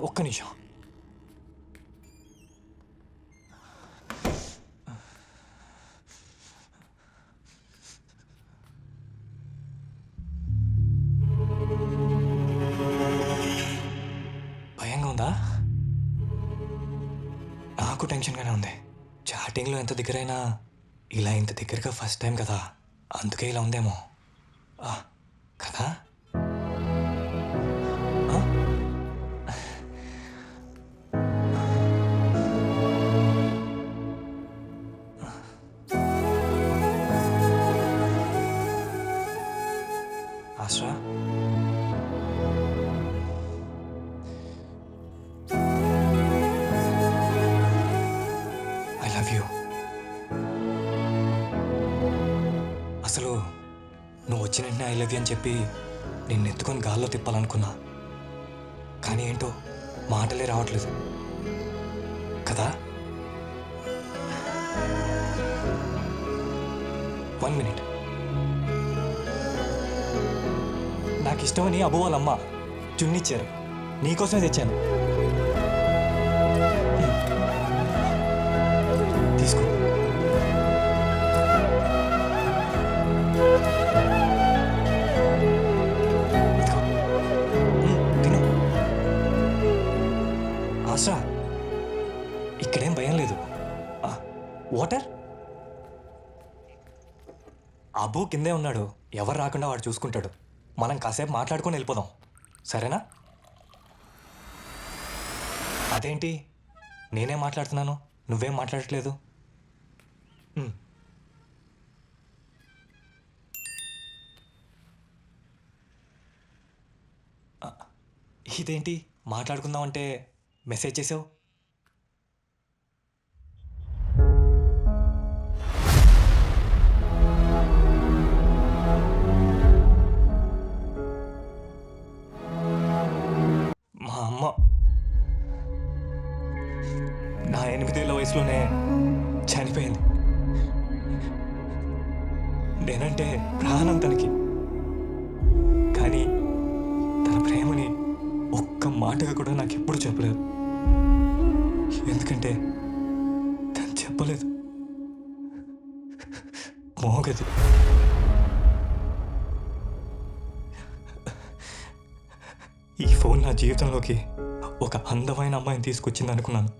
ఒక్క నిమిషం. భయంగా ఉందా? నాకు టెన్షన్గానే ఉంది. చాటింగ్లో ఎంత దగ్గరైనా ఇలా ఇంత దగ్గరగా ఫస్ట్ టైం కదా, అందుకే ఇలా ఉందేమో కదా. Aasara, I love you. అసలు నువ్వు వచ్చిన వెంటనే ఐ లవ్ యూ అని చెప్పి నిన్ను ఎత్తుకొని గాల్లో తిప్పాలనుకున్నా, కానీ ఏంటో మాటలే రావట్లేదు కదా. 1 minute. నాకు ఇష్టమని అబ్బు వాళ్ళమ్మ చున్నిచ్చారు, నీకోసమే తెచ్చాను. తీసుకో. తిను. ఆశా, ఇక్కడేం భయం లేదు. వాటర్. అబ్బు కిందే ఉన్నాడు, ఎవరు రాకుండా వాడు చూసుకుంటాడు. మనం కాసేపు మాట్లాడుకొని వెళ్ళిపోదాం, సరేనా? అదేంటి నేనే మాట్లాడుతున్నాను, నువ్వేం మాట్లాడట్లేదు? ఇదేంటి మాట్లాడుకుందామంటే మెసేజ్ చేసావు? మా అమ్మ నా 8 ఏళ్ల వయసులోనే చనిపోయింది. నేనంటే ప్రాణం తనకి, కానీ తన ప్రేమని ఒక్క మాటగా కూడా నాకు ఎప్పుడు చెప్పలేదు. ఎందుకంటే తను చెప్పలేదు. మోగది. ఈ ఫోన్ నా జీవితంలోకి ఒక అందమైన అమ్మాయిని తీసుకొచ్చింది అనుకున్నాను,